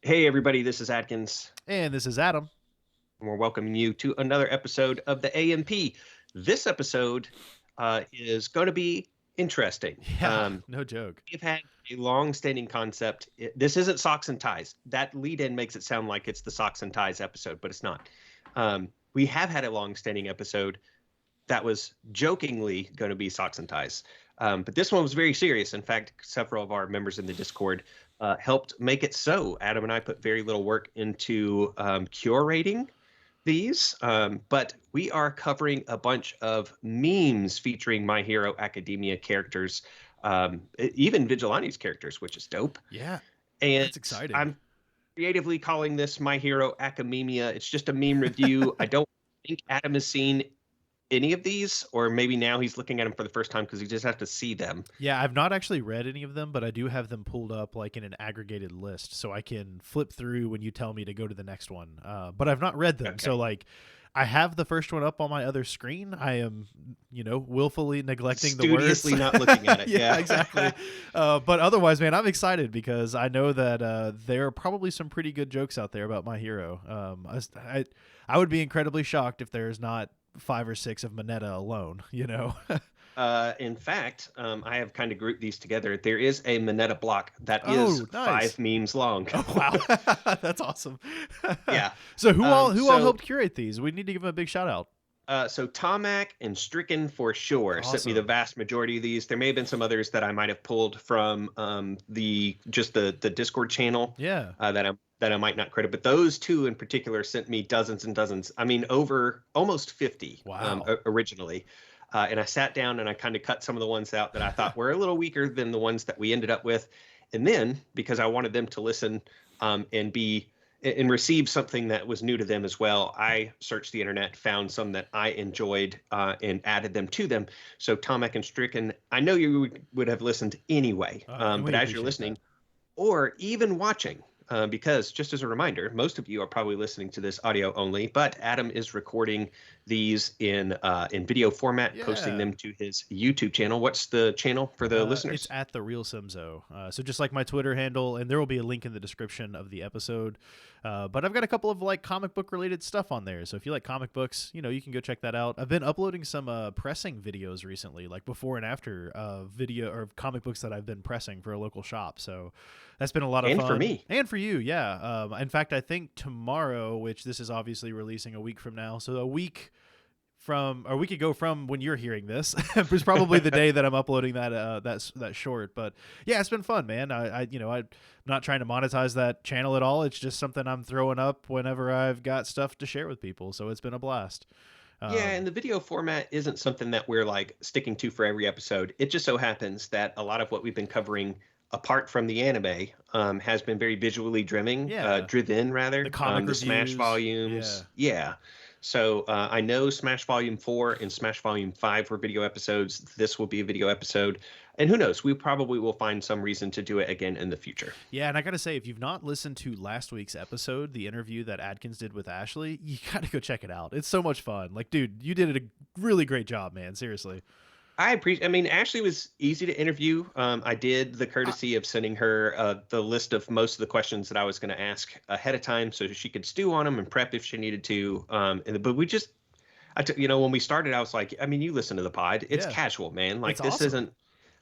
Hey, everybody, this is Adkins, And this is Adam. and we're welcoming you to another episode of the AMP. This episode is going to be interesting. Yeah, no joke. We've had a long-standing concept. This isn't socks and ties. That lead-in makes it sound like it's the socks and ties episode, but it's not. We have had a long-standing episode that was jokingly going to be socks and ties. But this one was very serious. In fact, several of our members in the Discord helped make it so. Adam and I put very little work into curating these, but we are covering a bunch of memes featuring My Hero Academia characters, even Vigilante's characters, which is dope. Yeah, And that's exciting. I'm creatively calling this My Hero Academia. It's just a meme review. I don't think Adam has seen any of these, or maybe now he's looking at them for the first time because he just has to see them. Yeah, I've not actually read any of them, but I do have them pulled up like in an aggregated list, so I can flip through when you tell me to go to the next one. But I've not read them, Okay. so like, I have the first one up on my other screen. I am, willfully neglecting the words. Studiously not looking at it. Yeah, Yeah. exactly. But otherwise, man, I'm excited because I know that there are probably some pretty good jokes out there about My Hero. I would be incredibly shocked if there's not 5 or 6 of Mineta alone. In fact, I have kind of grouped these together. There is a Mineta block that Oh, is nice. 5 memes long. Oh wow, that's awesome. Yeah. So who all So helped curate these? We need to give them a big shout out. so Tomac and Stricken for sure sent me the Awesome. vast majority of these. There may have been some others that I might have pulled from the Discord channel Yeah. that I might not credit, but those two in particular sent me dozens and dozens. I mean, over almost 50 Wow. originally. And I sat down and I kind of cut some of the ones out that I thought were a little weaker than the ones that we ended up with. And then, because I wanted them to listen and receive something that was new to them as well, I searched the internet, found some that I enjoyed, and added them to them. So Tomac and Stricken, I know you would have listened anyway, And we but as you're appreciate listening, that. or even watching, because just as a reminder, most of you are probably listening to this audio only, but Adam is recording these in video format, posting Yeah. them to his YouTube channel. What's the channel for the It's listeners? at the Real Simzo. So just like my Twitter handle, and there will be a link in the description of the episode. But I've got a couple of like comic book related stuff on there. So if you like comic books, you can go check that out. I've been uploading some pressing videos recently, like before and after video or comic books that I've been pressing for a local shop. So that's been a lot of And fun. for me. And for you, yeah. In fact, I think tomorrow, which this is obviously releasing a week from now, so a week ago from when you're hearing this is probably the day that I'm uploading that short. But yeah, it's been fun, man. I'm not trying to monetize that channel at all. It's just something I'm throwing up whenever I've got stuff to share with people. So it's been a blast. Yeah, and the video format isn't something that we're like sticking to for every episode. It just so happens that a lot of what we've been covering, apart from the anime, has been very visually Yeah, driven rather. the comic The Smash reviews. volumes, yeah. So I know Smash Volume 4 and Smash Volume 5 were video episodes. This will be a video episode. And who knows, we probably will find some reason to do it again in the future. Yeah, and I gotta say, if you've not listened to last week's episode, the interview that Adkins did with Ashley, you gotta go check it out. It's so much fun. Like, dude, you did a really great job, man. Seriously. I mean, Ashley was easy to interview. I did the courtesy of sending her the list of most of the questions that I was going to ask ahead of time so she could stew on them and prep if she needed to. But we just, when we started, I was like, I mean, you listen to the pod. It's Yeah, casual, man. Like it's this awesome. isn't,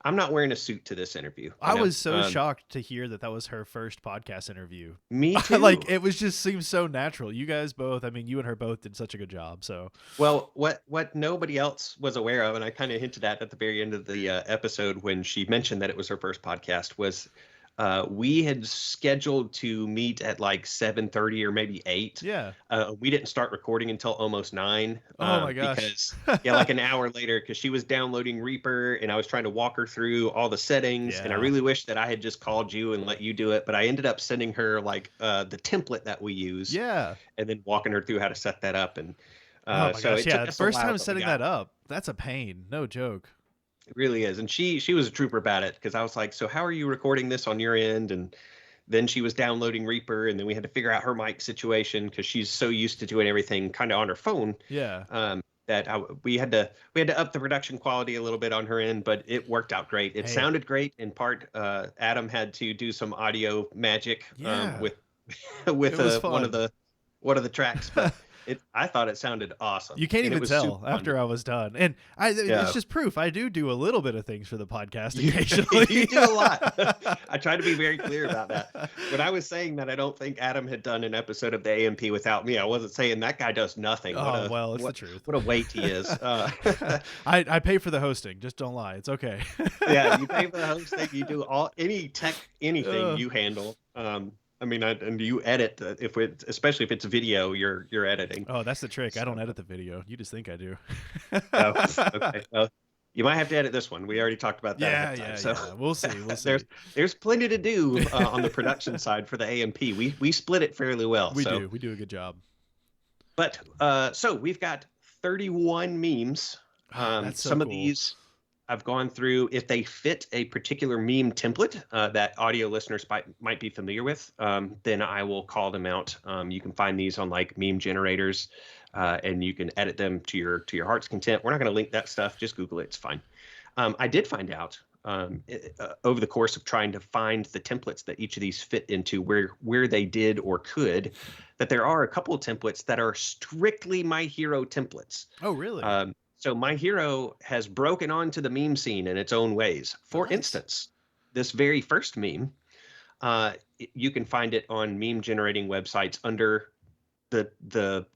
I'm not wearing a suit to this interview. I was so shocked to hear that was her first podcast interview. Me too. Like, it was just seems so natural. You guys both, I mean, you and her both did such a good job. So Well, what nobody else was aware of, and I kind of hinted at the very end of the episode when she mentioned that it was her first podcast, was we had scheduled to meet at like 7:30 or maybe 8. yeah. We didn't start recording until almost 9. Oh my gosh. Because yeah, like an hour later, because she was downloading Reaper and I was trying to walk her through all the settings. And I Yeah. really wish that I had just called you and let you do it, but I ended up sending her like the template that we use Yeah. and then walking her through how to set that up. And Oh my so gosh. it Yeah. took us a First while, time but we setting got that it. up. That's a pain. No joke. It really is. And she was a trooper about it because I was like, so how are you recording this on your end? And then she was downloading Reaper, and then we had to figure out her mic situation because she's so used to doing everything kind of on her phone. Yeah. We had to up the production quality a little bit on her end, but it worked out great. It Hey. sounded great. In part, Adam had to do some audio magic Yeah. with with It was one fun. of the tracks, but I thought it sounded awesome. You can't And it even was tell super after fun. I was done. And it's Yeah. just proof. I do a little bit of things for the podcast You occasionally. do a lot. I try to be very clear about that. When I was saying that I don't think Adam had done an episode of the AMP without me, I wasn't saying that guy does nothing. Oh, well, it's the truth. What a weight he is. I pay for the hosting. Just don't lie. It's okay. Yeah, you pay for the hosting. You do anything Uh, you handle. I mean, and you edit especially if it's video, you're editing. oh, that's the trick. I So, don't edit the video. You just think I do. oh, okay. Well, you might have to edit this one. We already talked about that ahead of time. So Yeah. We'll see. We'll see. there's plenty to do on the production side for the AMP. We split it fairly well. We do. We do a good job. But so we've got 31 memes. That's so Some of cool. these I've gone through. If they fit a particular meme template that audio listeners might be familiar with, then I will call them out. You can find these on like meme generators, and you can edit them to your heart's content. We're not going to link that stuff. Just Google it. It's fine. I did find out over the course of trying to find the templates that each of these fit into, where they did or could, that there are a couple of templates that are strictly My Hero templates. Oh, really? So My Hero has broken onto the meme scene in its own ways. For Nice. instance, this very first meme, you can find it on meme generating websites under the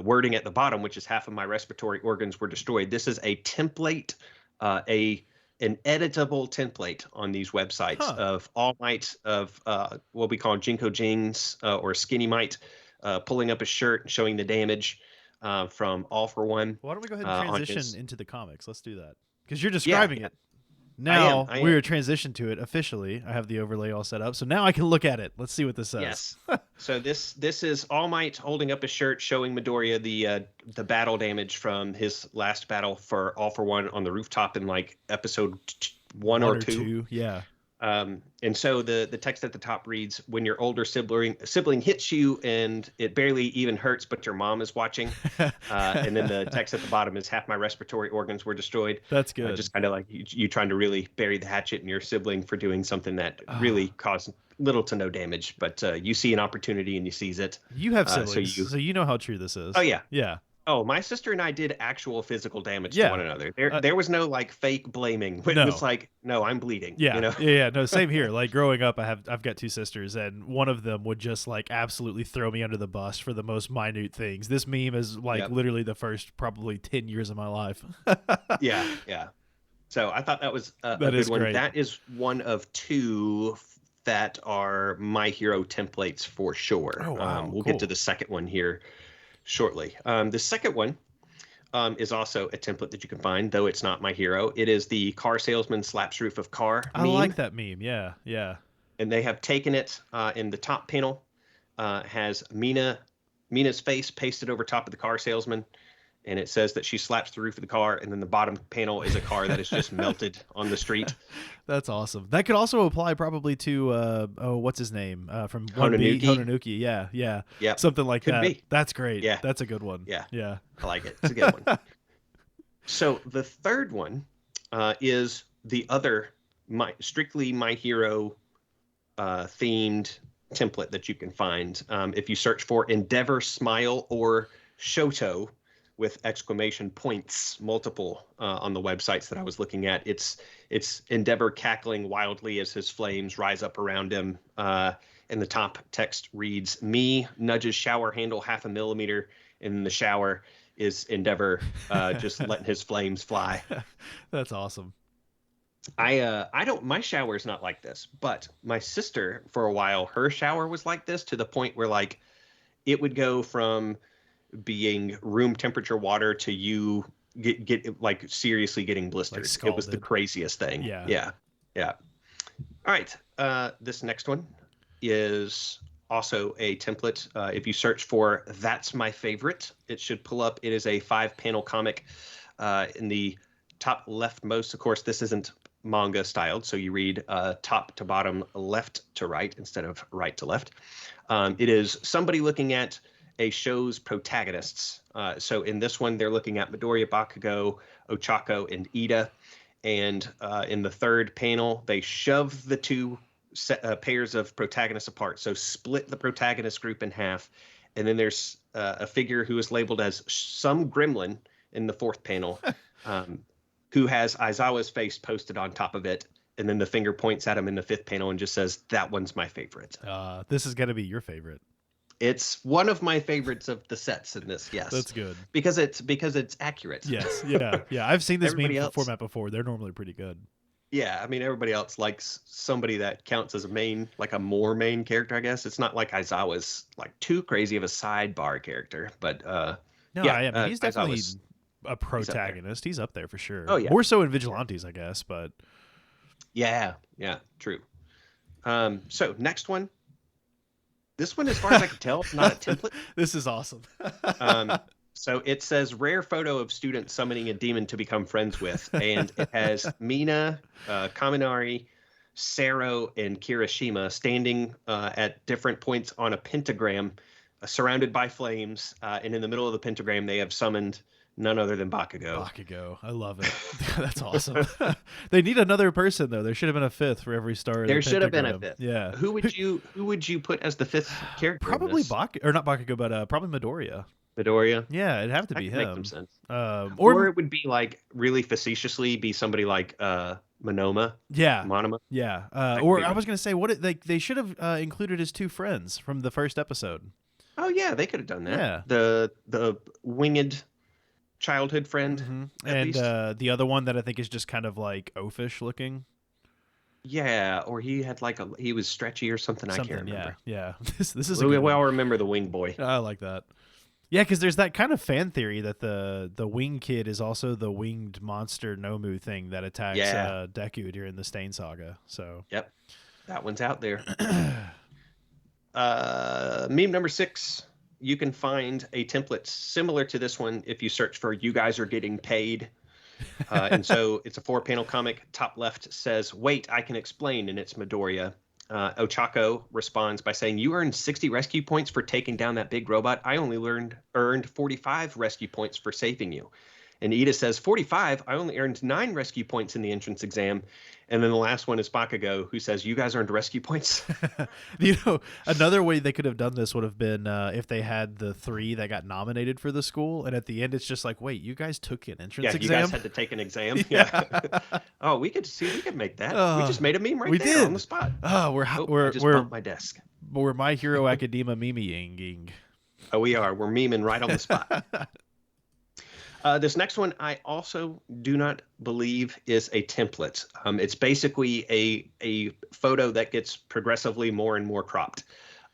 wording at the bottom, which is half of my respiratory organs were destroyed. This is a template, an editable template on these websites of All Might, of what we call Jinko Jings or Skinny Might, pulling up a shirt and showing the damage. From All for One. Why don't we go ahead and transition into the comics? Let's do that. Because you're Yeah, describing it. Now I am. we're transitioned to it officially. I have the overlay all set up. So now I can look at it. Let's see what this says. Yes. So this is All Might holding up a shirt showing Midoriya the battle damage from his last battle for All for One on the rooftop in like episode one or two. Yeah. And so the text at the top reads, "When your older sibling hits you and it barely even hurts, but your mom is watching." And then the text at the bottom is, "Half my respiratory organs were destroyed." That's good. Just kind of like you trying to really bury the hatchet in your sibling for doing something that really caused little to no damage, but you see an opportunity and you seize it. You have siblings, so so you know how true this is. Oh, yeah. Yeah. Oh, my sister and I did actual physical damage Yeah. to one another. There was no like fake blaming. It No. was like, no, I'm bleeding. Yeah, You know? yeah, no, same here. Like growing up, I've got two sisters, and one of them would just like absolutely throw me under the bus for the most minute things. This meme is like Yep. literally the first probably 10 years of my life. Yeah. So I thought that was a That good is one. great. That is one of two that are My Hero templates for sure. Oh, wow. We'll Cool. get to the second one here shortly. The second one is also a template that you can find, though it's not My Hero. It is the car salesman slaps roof of car I meme. like that meme. Yeah, yeah. And they have taken it in the top panel, has Mina's face pasted over top of the car salesman, and it says that she slaps the roof of the car, and then the bottom panel is a car that is just melted on the street. That's awesome. That could also apply probably to what's his name from 1B? Hononuki. Yeah, yeah. Yep. Something like Could that. be. That's great. Yeah. That's a good one. Yeah. Yeah. I like it. It's a good one. So the third one is the other strictly My Hero themed template that you can find. If you search for Endeavor Smile or Shoto with exclamation points, multiple on the websites that I was looking at, it's Endeavor cackling wildly as his flames rise up around him. And the top text reads, "Me nudges shower handle 0.5 millimeter in the shower," is Endeavor just letting his flames fly. That's awesome. I don't, my shower is not like this, but my sister for a while, her shower was like this to the point where like it would go from being room temperature water to you get like seriously getting blistered. Like it was the scalded. craziest thing. Yeah. All right. This next one is also a template. If you search for "That's My Favorite," it should pull up. It is a 5-panel comic. In the top leftmost, of course, this isn't manga styled, so you read top to bottom, left to right instead of right to left. It is somebody looking at a show's protagonists. So in this one, they're looking at Midoriya, Bakugo, Ochako, and Ida. And in the third panel, they shove the two pairs of protagonists apart. So split the protagonist group in half. And then there's a figure who is labeled as some gremlin in the fourth panel, who has Aizawa's face posted on top of it. And then the finger points at him in the fifth panel and just says, "That one's my favorite." This is going to be your favorite. It's one of my favorites of the sets in this. Yes, that's good because it's accurate. Yes, yeah. I've seen this meme format before. They're normally pretty good. Yeah, I mean, everybody else likes somebody that counts as a main, like a more main character, I guess. It's not like Aizawa's like too crazy of a sidebar character, but no, yeah, I mean, he's definitely a protagonist. He's up there for sure. Oh yeah, more so in Vigilantes, I guess, but yeah, true. So next one. This one, as far as I can tell, not a template. This is awesome. So it says rare photo of student summoning a demon to become friends with. And it has Mina, Kaminari, Sero, and Kirishima standing at different points on a pentagram surrounded by flames. And in the middle of the pentagram, they have summoned none other than Bakugo. Bakugo. I love it. That's awesome. They need another person, though. There should have been a fifth for every star. There should have been a fifth. Yeah. Who would you put as the fifth character? Probably Bakugo, or not Bakugo, but probably Midoriya. Midoriya? Yeah, it'd have to be him. Make some sense. Or it would be like really facetiously be somebody like Monoma. Yeah. Monoma. Yeah. Or I was gonna say they should have included his two friends from the first episode. Oh yeah, they could have done that. Yeah. The winged childhood friend. Mm-hmm. And the other one that I think is just kind of like oafish looking. Yeah, or he had he was stretchy or something. I can't remember. Yeah. This is we all remember the wing boy. I like that. Yeah, because there's that kind of fan theory that the wing kid is also the winged monster Nomu thing that attacks Deku during the Stain Saga. So yep, that one's out there. Meme number 6. You can find a template similar to this one if you search for "You Guys Are Getting Paid." And so it's a 4-panel comic. Top left says, "Wait, I can explain," and it's Midoriya. Ochako responds by saying, "You earned 60 rescue points for taking down that big robot. I only earned 45 rescue points for saving you." And Ida says, 45? I only earned 9 rescue points in the entrance exam. And then the last one is Bakugo, who says, "You guys earned rescue points." Another way they could have done this would have been if they had the 3 that got nominated for the school. And at the end, it's just like, wait, you guys took an entrance exam? Yeah, you guys had to take an exam? Yeah. Oh, we could make that. We just made a meme right there on the spot. We're just bumped my desk. We're My Hero Academia meme-ing. Oh, we are. We're memeing right on the spot. This next one I also do not believe is a template. It's basically a photo that gets progressively more and more cropped.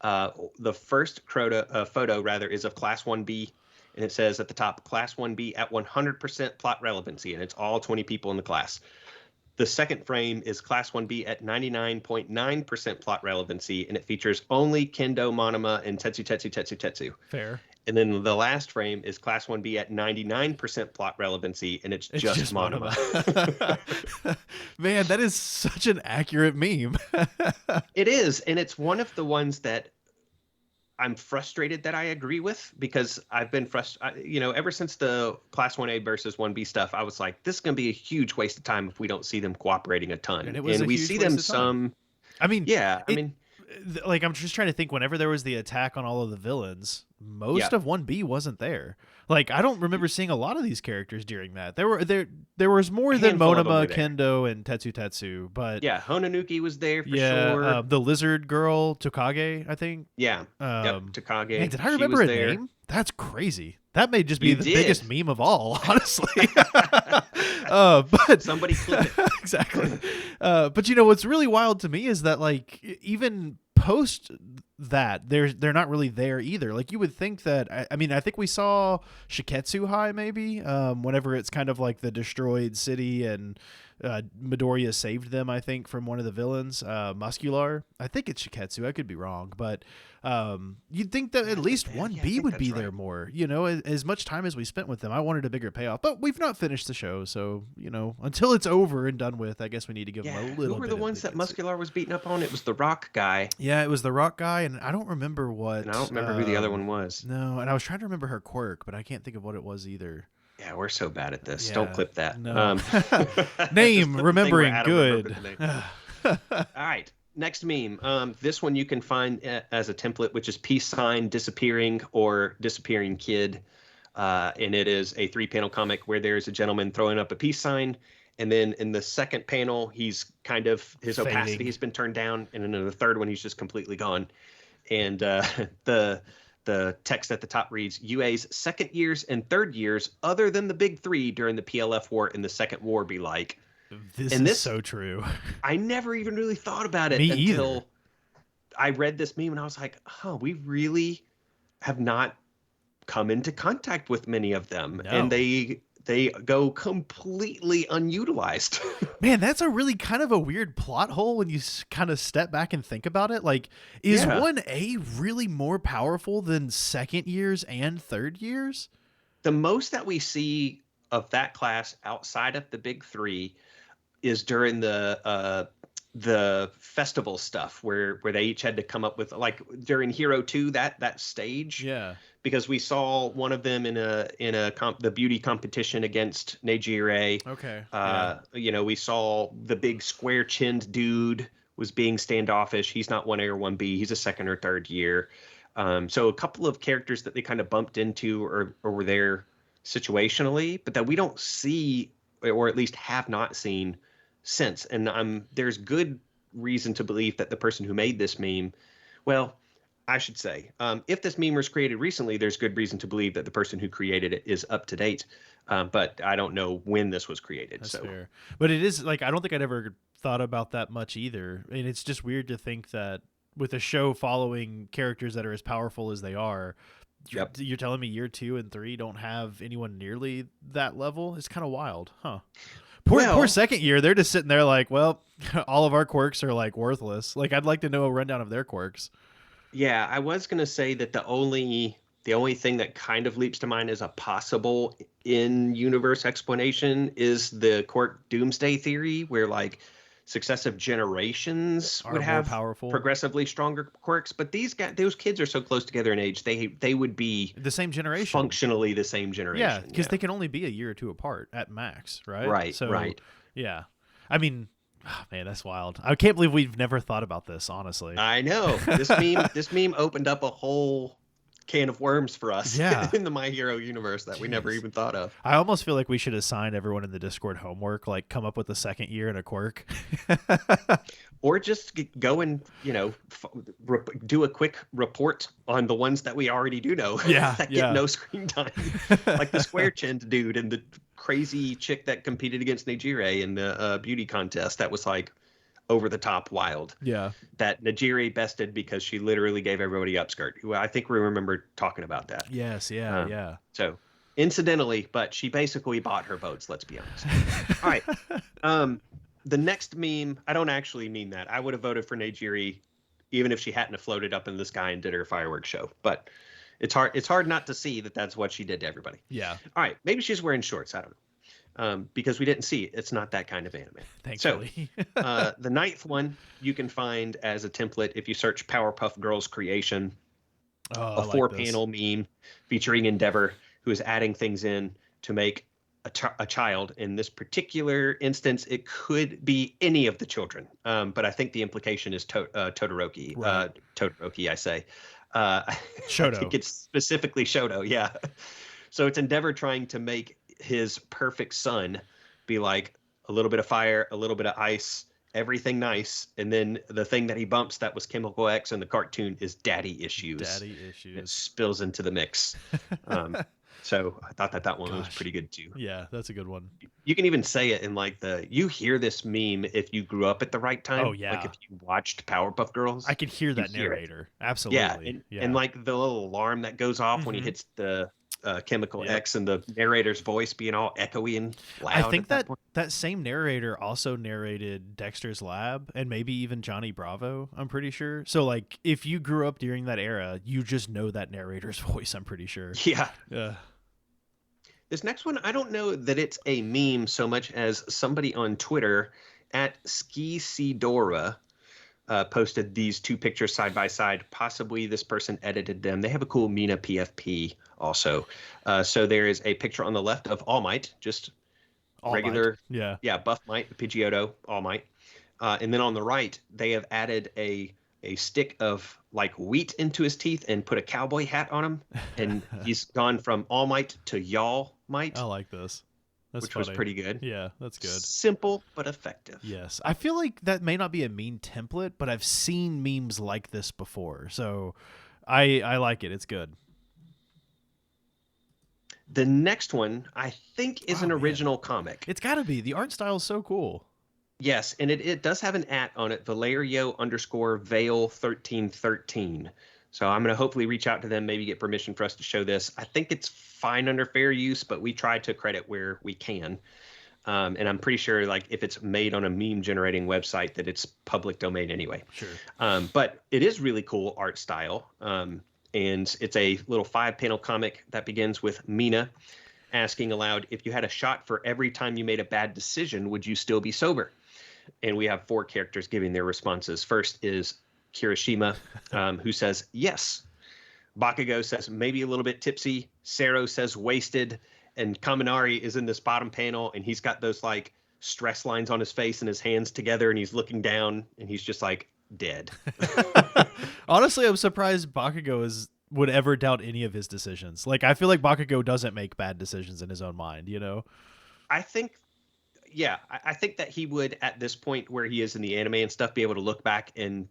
The first photo is of Class 1B, and it says at the top, Class 1B at 100% plot relevancy, and it's all 20 people in the class. The second frame is Class 1B at 99.9% plot relevancy, and it features only Kendo, Monoma, and Tetsu. Fair. And then the last frame is Class 1B at 99% plot relevancy, and it's just Monoma. Man, that is such an accurate meme. It is, and it's one of the ones that I'm frustrated that I agree with, because I've been frustrated. Ever since the Class 1A versus 1B stuff, I was like, this is going to be a huge waste of time if we don't see them cooperating a ton. And we see them some. I mean, yeah, I'm just trying to think, whenever there was the attack on all of the villains, most of 1B wasn't there. Like, I don't remember seeing a lot of these characters during that. There was more than Monoma, Kendo, and Tetsu, but yeah, Hononuki was there for sure. The lizard girl, Tokage, I think. Yeah, Tokage. Man, did I remember a name? That's crazy. That may just be the biggest meme of all, honestly. But somebody clip it. Exactly. But what's really wild to me is that, like, even post that, they're not really there either. Like, you would think that, I think we saw Shiketsu High maybe, whenever it's kind of like the destroyed city and Midoriya saved them, I think, from one of the villains, Muscular. I think it's Shiketsu. I could be wrong, but you'd think that at least 1B would be there more. As much time as we spent with them, I wanted a bigger payoff. But we've not finished the show, so until it's over and done with, I guess we need to give them a little. Who were the ones that Muscular was beating up on? It was the Rock guy. Yeah, it was the Rock guy, and I don't remember what. And I don't remember who the other one was. No, and I was trying to remember her quirk, but I can't think of what it was either. Yeah, we're so bad at this. Don't clip that. No. Name, remembering, good. All right. next meme. This one you can find as a template, which is peace sign disappearing or disappearing kid. And it is a 3-panel comic where there's a gentleman throwing up a peace sign. And then in the second panel, he's kind of, his Fading. opacity has been turned down. And then in the third one, he's just completely gone. And the text at the top reads, UA's second years and third years, other than the big three during the PLF war and the Second War, be like. This is so true. I never even really thought about it until I read this meme and I was like, we really have not come into contact with many of them. No. And they go completely unutilized. Man, that's a really kind of a weird plot hole when you kind of step back and think about it. Like, is 1A really more powerful than second years and third years? The most that we see of that class outside of the big three is during the festival stuff where they each had to come up with, like during Hero 2, that stage. Yeah. Because we saw one of them in the beauty competition against Nejire. Okay. We saw the big square-chinned dude was being standoffish. He's not 1A or 1B. He's a second or third year. So a couple of characters that they kind of bumped into or were there situationally, but that we don't see, or at least have not seen since. And there's good reason to believe that the person who made this meme, well, I should say, if this meme was created recently, there's good reason to believe that the person who created it is up to date. But I don't know when this was created. That's fair. But it is like, I don't think I'd ever thought about that much either. And it's just weird to think that with a show following characters that are as powerful as they are, you're telling me year 2 and 3 don't have anyone nearly that level? It's kind of wild, huh? Poor second year. They're just sitting there like, well, all of our quirks are like worthless. Like, I'd like to know a rundown of their quirks. Yeah, I was going to say that the only thing that kind of leaps to mind as a possible in-universe explanation is the quirk doomsday theory, where like successive generations would have powerful, progressively stronger quirks. But those kids are so close together in age, they would be the same generation, functionally the same generation. Yeah, because they can only be a year or two apart at max, right? Right. So, right. Yeah, I mean. Oh, man, that's wild. I can't believe we've never thought about this, honestly. I know. This meme opened up a whole can of worms for us in the My Hero universe that we never even thought of. I almost feel like we should assign everyone in the Discord homework, like come up with a second year and a quirk. Or just go and, do a quick report on the ones that we already do know that get no screen time. Like the square-chinned dude and the crazy chick that competed against Nejire in the beauty contest. That was like over the top wild. Yeah. That Nejire bested because she literally gave everybody upskirt. Well, I think we remember talking about that. Yes, yeah. So incidentally, but she basically bought her votes, let's be honest. All right. The next meme, I don't actually mean that. I would have voted for Nejire even if she hadn't have floated up in the sky and did her fireworks show. But it's hard not to see that that's what she did to everybody. Yeah. All right. Maybe she's wearing shorts. I don't know. Because we didn't see it. It's not that kind of anime. Thankfully. So the 9th one you can find as a template if you search Powerpuff Girls creation. A 4-panel meme featuring Endeavor, who is adding things in to make a child. In this particular instance, it could be any of the children. But I think the implication is Todoroki. Right. Todoroki, I say. Shoto. I think it's specifically Shoto, yeah. So it's Endeavor trying to make his perfect son be like a little bit of fire, a little bit of ice, everything nice. And then the thing that he bumps that was Chemical X in the cartoon is daddy issues. It spills into the mix. So I thought that one was pretty good too. Yeah, that's a good one. You can even say it in like you hear this meme if you grew up at the right time. Oh yeah. Like if you watched Powerpuff Girls. I can hear that narrator. Absolutely. Yeah. And like the little alarm that goes off when he hits the Chemical X and the narrator's voice being all echoey and loud. I think that same narrator also narrated Dexter's Lab and maybe even Johnny Bravo, I'm pretty sure. So like if you grew up during that era, you just know that narrator's voice, I'm pretty sure. Yeah. Yeah. This next one, I don't know that it's a meme so much as somebody on Twitter at Skisidora posted these two pictures side by side. Possibly this person edited them. They have a cool Mina PFP also. So there is a picture on the left of All Might, just All regular, Might. Yeah, Buff Might, Pidgeotto, All Might. And then on the right, they have added a stick of like wheat into his teeth and put a cowboy hat on him, and he's gone from All Might to Y'all Might. I like this. That's which funny. was pretty good. Yeah, that's good. Simple but effective. Yes. I feel like that may not be a meme template, but I've seen memes like this before. So I like it. It's good. The next one, I think, is an original comic. It's got to be. The art style is so cool. Yes, and it does have an @ on it, Valerio_Vale1313. So I'm going to hopefully reach out to them, maybe get permission for us to show this. I think it's fine under fair use, but we try to credit where we can. And I'm pretty sure, like, if it's made on a meme-generating website, that it's public domain anyway. Sure. But it is really cool art style. And it's a little 5-panel comic that begins with Mina asking aloud, if you had a shot for every time you made a bad decision, would you still be sober? And we have 4 characters giving their responses. First is Kirishima, who says yes. Bakugo says maybe a little bit tipsy. Sero says wasted. And Kaminari is in this bottom panel, and he's got those like stress lines on his face and his hands together, and he's looking down, and he's just like dead. Honestly, I'm surprised Bakugo would ever doubt any of his decisions. Like, I feel like Bakugo doesn't make bad decisions in his own mind, you know? I think that he would, at this point where he is in the anime and stuff, be able to look back and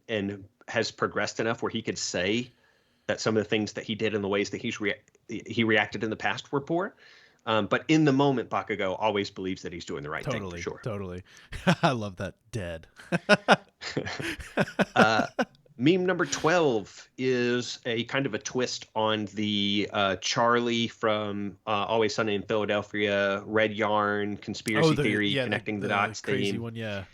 has progressed enough where he could say that some of the things that he did and the ways that he reacted in the past were poor. But in the moment, Bakugo always believes that he's doing the right thing, for sure. Totally. I love that. Dead. Meme number 12 is a kind of a twist on the Charlie from Always Sunny in Philadelphia, Red Yarn, conspiracy theory, connecting the dots crazy theme. One, yeah.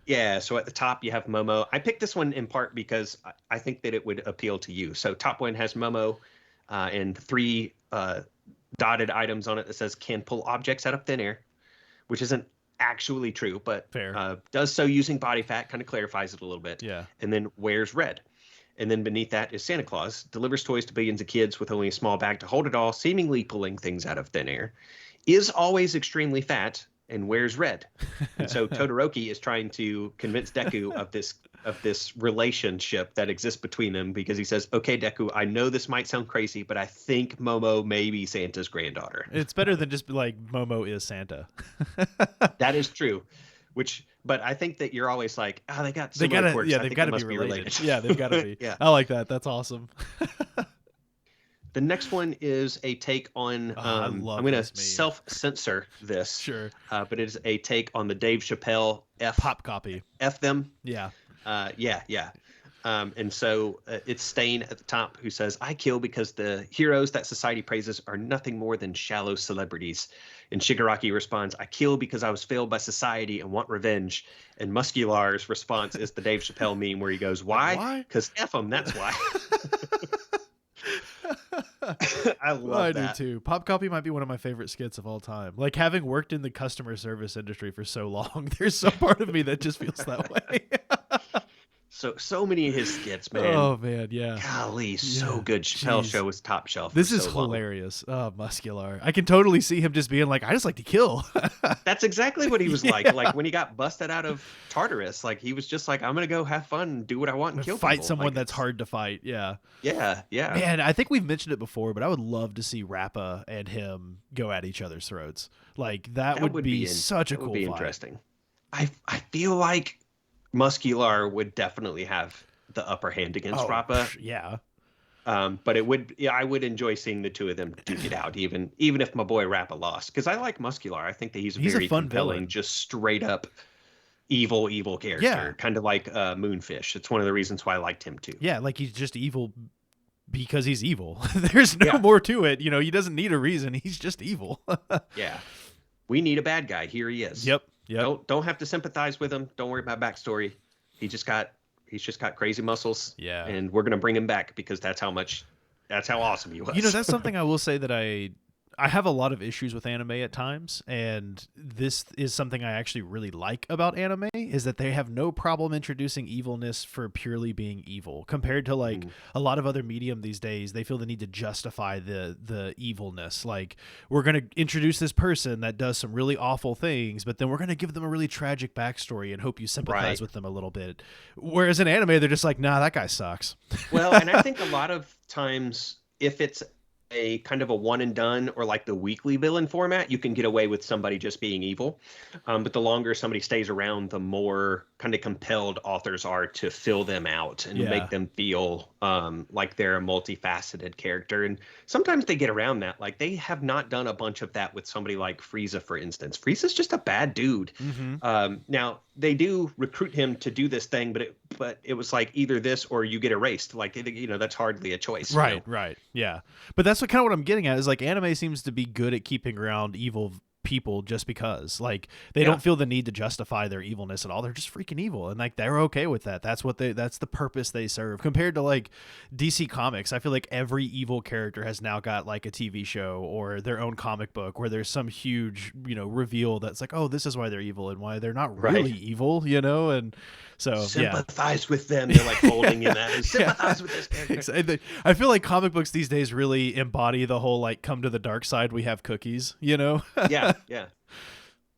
Yeah, so at the top you have Momo. I picked this one in part because I think that it would appeal to you. So top one has Momo and 3 dotted items on it that says can pull objects out of thin air, which isn't actually true, but does so using body fat, kind of clarifies it a little bit. Yeah. And then wears red. And then beneath that is Santa Claus, delivers toys to billions of kids with only a small bag to hold it all, seemingly pulling things out of thin air, is always extremely fat, and wears red. And so Todoroki is trying to convince Deku of this relationship that exists between them, because he says, okay, Deku, I know this might sound crazy, but I think Momo may be Santa's granddaughter. It's better than just like Momo is Santa. That is true. But I think that you're always like, they got similar quirks. Yeah, they've got to be related. Yeah, they've got to be. Yeah. I like that. That's awesome. The next one is a take on, I'm going to self-censor this. Sure. But it is a take on the Dave Chappelle pop copy. F them. Yeah. Yeah. And so it's Stain at the top, who says, I kill because the heroes that society praises are nothing more than shallow celebrities. And Shigaraki responds, I kill because I was failed by society and want revenge. And Muscular's response is the Dave Chappelle meme where he goes, why? Because F them, that's why. I love that. I do too. Pop copy might be one of my favorite skits of all time. Like, having worked in the customer service industry for so long, there's some part of me that just feels that way. So many of his skits, man. Oh man, yeah. Golly, so good. Chappelle Show was top shelf. This is hilarious. Oh, Muscular. I can totally see him just being like, I just like to kill. That's exactly what he was like. Like when he got busted out of Tartarus, like he was just like, I'm gonna go have fun and do what I want and kill fight people. Someone that's hard to fight. Yeah. Yeah. Man, I think we've mentioned it before, but I would love to see Rappa and him go at each other's throats. Like that would be such a cool fight. Interesting. I feel like Muscular would definitely have the upper hand against Rappa. Yeah. But I would enjoy seeing the two of them duke it out, even if my boy Rappa lost, because I like Muscular. I think that he's very a fun compelling, villain. Just straight up evil character, kind of like Moonfish. It's one of the reasons why I liked him too. Yeah, like he's just evil because he's evil. There's no more to it. You know, he doesn't need a reason. He's just evil. Yeah. We need a bad guy. Here he is. Yep. Don't have to sympathize with him. Don't worry about backstory. He's just got crazy muscles. Yeah. And we're gonna bring him back because that's how awesome he was. You know, that's something I will say that I I have a lot of issues with anime at times, and this is something I actually really like about anime, is that they have no problem introducing evilness for purely being evil. Compared to like a lot of other medium these days, they feel the need to justify the evilness. Like, we're going to introduce this person that does some really awful things, but then we're going to give them a really tragic backstory and hope you sympathize with them a little bit. Whereas in anime, they're just like, nah, that guy sucks. Well, and I think a lot of times, if it's a kind of a one and done or like the weekly villain format, you can get away with somebody just being evil. But the longer somebody stays around, the more kind of compelled authors are to fill them out and make them feel like they're a multifaceted character. And sometimes they get around that. Like, they have not done a bunch of that with somebody like Frieza, for instance. Frieza's just a bad dude. Now, they do recruit him to do this thing, but it was like either this or you get erased. Like, you know, that's hardly a choice. Right, right. Yeah. But that's kind of what I'm getting at, is like anime seems to be good at keeping around evil people just because, like, they don't feel the need to justify their evilness at all. They're just freaking evil, and like they're okay with that. That's the purpose they serve. Compared to like DC Comics, I feel like every evil character has now got like a TV show or their own comic book where there's some huge, you know, reveal that's like, oh, this is why they're evil and why they're not really evil, you know. And so sympathize with them. They're like holding in that. Sympathize with this character. I feel like comic books these days really embody the whole like, come to the dark side, we have cookies, you know. Yeah.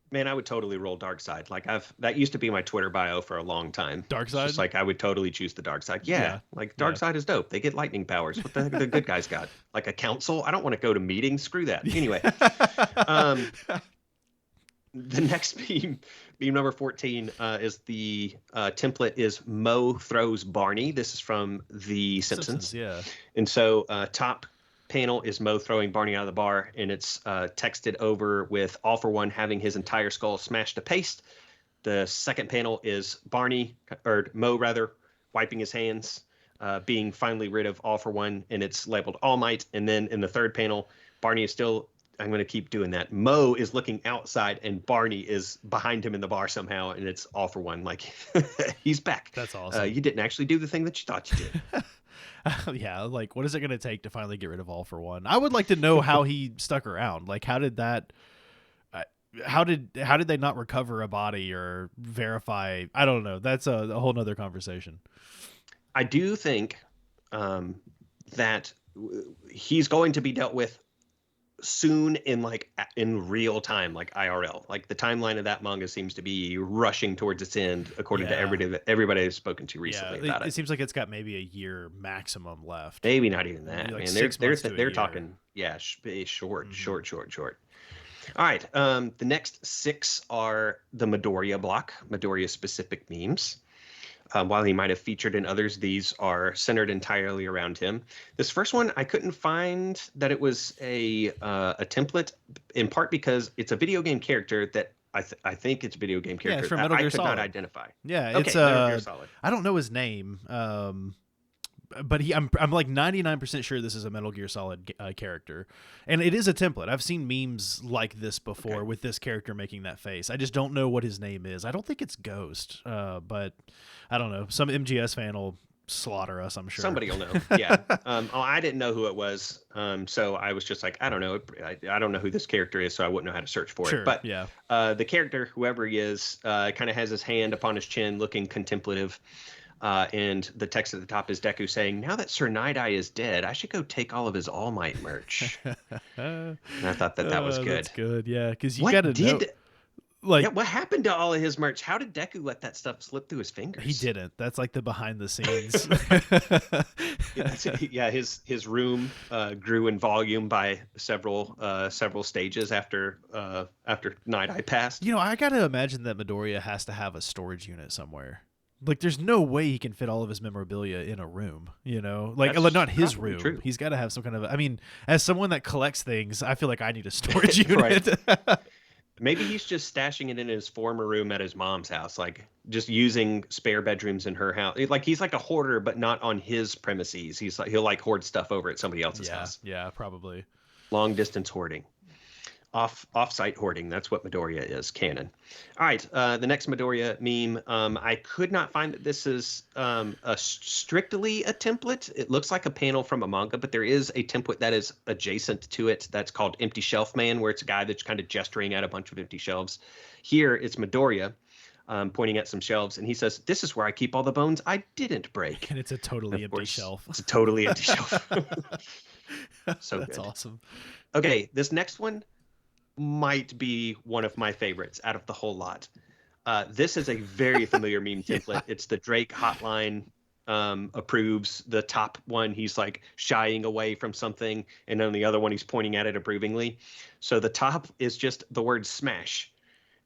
Man, I would totally roll dark side. Like, that used to be my Twitter bio for a long time. Dark side? Just like, I would totally choose the dark side. Yeah. Like, dark side is dope. They get lightning powers. What the heck the good guys got? Like a council? I don't want to go to meetings. Screw that. Anyway. The next meme number 14, is the template is Moe throws Barney. This is from The Simpsons. Yeah. And so top panel is Moe throwing Barney out of the bar, and it's texted over with All for One having his entire skull smashed to paste. The second panel is Moe rather, wiping his hands, being finally rid of All for One, and it's labeled All Might. And then in the third panel, Barney is still, I'm going to keep doing that. Moe is looking outside, and Barney is behind him in the bar somehow, and it's All for One. Like, he's back. That's awesome. You didn't actually do the thing that you thought you did. Yeah, like, what is it going to take to finally get rid of All for One? I would like to know how he stuck around. Like, how did they not recover a body or verify? I don't know. That's a whole nother conversation. I do think that he's going to be dealt with soon in real time, like IRL. Like, the timeline of that manga seems to be rushing towards its end, according to everybody I've spoken to recently about it. It seems like it's got maybe a year maximum left. Maybe not even that. Like, man. They're talking short. All right. The next 6 are the Midoriya block, Midoriya specific memes. While he might have featured in others, these are centered entirely around him. This first one, I couldn't find that it was a template, in part because it's a video game character that I think it's a video game character it's from Metal Gear I could Solid. Not identify. Yeah, okay, it's Metal Gear Solid. I don't know his name, but I'm like 99% sure this is a Metal Gear Solid character, and it is a template. I've seen memes like this before with this character making that face. I just don't know what his name is. I don't think it's Ghost, but I don't know. Some MGS fan will slaughter us, I'm sure. Somebody will know. Yeah. I didn't know who it was, so I was just like, I don't know. I don't know who this character is, so I wouldn't know how to search for it. But the character, whoever he is, kind of has his hand upon his chin, looking contemplative. And the text at the top is Deku saying, "Now that Sir Night-Eye is dead, I should go take all of his All Might merch." And I thought that was good. That's good, yeah, because you got to know. Like, what happened to all of his merch? How did Deku let that stuff slip through his fingers? He didn't. That's like the behind the scenes. His room grew in volume by several stages after Night-Eye passed. You know, I got to imagine that Midoriya has to have a storage unit somewhere. Like, there's no way he can fit all of his memorabilia in a room, you know? Like, that's not his room. True. He's got to have some kind of... I mean, as someone that collects things, I feel like I need a storage unit. Maybe he's just stashing it in his former room at his mom's house, like just using spare bedrooms in her house. Like, he's like a hoarder, but not on his premises. He'll like hoard stuff over at somebody else's house. Yeah, probably. Long distance hoarding. Off-site hoarding. That's what Midoriya is, canon. All right, the next Midoriya meme. I could not find that this is strictly a template. It looks like a panel from a manga, but there is a template that is adjacent to it that's called Empty Shelf Man, where it's a guy that's kind of gesturing at a bunch of empty shelves. Here, it's Midoriya pointing at some shelves, and he says, "This is where I keep all the bones I didn't break." And it's a totally empty shelf. It's a totally empty shelf. So that's good. Awesome. Okay, this next one might be one of my favorites out of the whole lot. This is a very familiar meme template. Yeah. It's the Drake hotline approves. The top one, he's like shying away from something, and then the other one, he's pointing at it approvingly. So the top is just the word smash.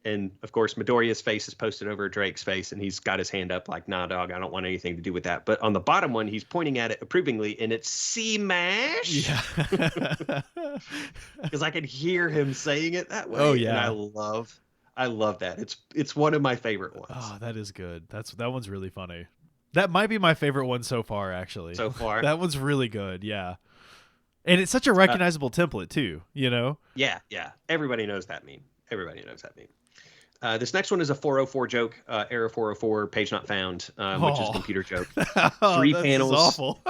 And of course, Midoriya's face is posted over Drake's face, and he's got his hand up like, nah, dog, I don't want anything to do with that. But on the bottom one, he's pointing at it approvingly, and it's C-mash. Yeah. Because I can hear him saying it that way. Oh, yeah. And I love that. It's one of my favorite ones. Oh, that is good. That one's really funny. That might be my favorite one so far, actually. So far? That one's really good, yeah. And it's such a recognizable template, too, you know? Yeah. Everybody knows that meme. This next one is a 404 joke, error 404, page not found, which is a computer joke. Three panels. Is awful.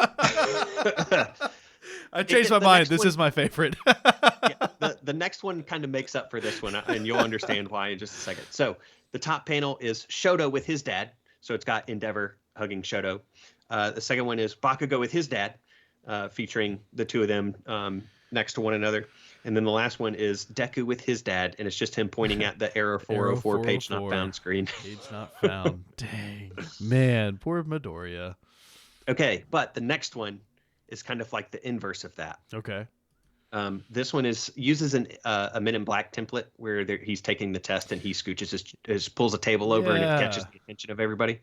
I changed my mind. This is my favorite. The next one kind of makes up for this one, and you'll understand why in just a second. So the top panel is Shoto with his dad. So it's got Endeavor hugging Shoto. The second one is Bakugo with his dad, featuring the two of them next to one another. And then the last one is Deku with his dad, and it's just him pointing at the error 404 page not found screen. Page not found. Dang. Man, poor Midoriya. Okay, but the next one is kind of like the inverse of that. Okay. This one uses a Men in Black template where he's taking the test and he scooches pulls a table over and it catches the attention of everybody.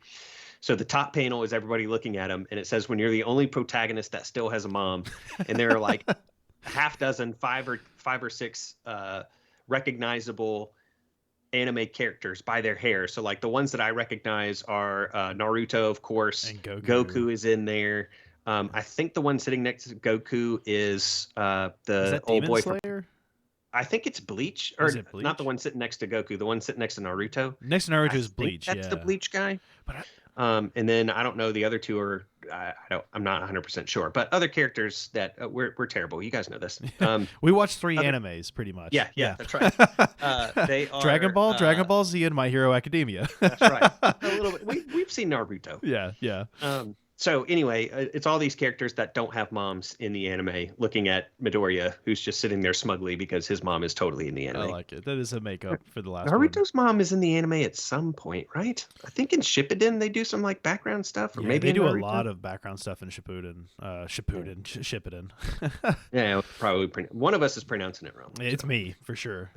So the top panel is everybody looking at him, and it says, "When you're the only protagonist that still has a mom," and there are like half dozen, five or six recognizable anime characters by their hair. So like the ones that I recognize are Naruto, of course. And Goku is in there. I think the one sitting next to Goku is the old boy Slayer? I think it's Bleach, or not the one sitting next to Goku, the one sitting next to Naruto. Next to Naruto is Bleach. That's the Bleach guy. But and then I don't know, the other two are I'm not 100% sure, but other characters that we're terrible. You guys know this. We watched three animes pretty much. Yeah, that's right. They are Dragon Ball Z, and My Hero Academia. That's right. A little bit. We've seen Naruto. Yeah. So anyway, it's all these characters that don't have moms in the anime looking at Midoriya, who's just sitting there smugly because his mom is totally in the anime. I like it. That is a makeup for the last Naruto's mom is in the anime at some point, right? I think in Shippuden they do some like background stuff, or maybe they do Naruto. A lot of background stuff in Shippuden. Shippuden. Yeah, probably one of us is pronouncing it wrong. It's me for sure.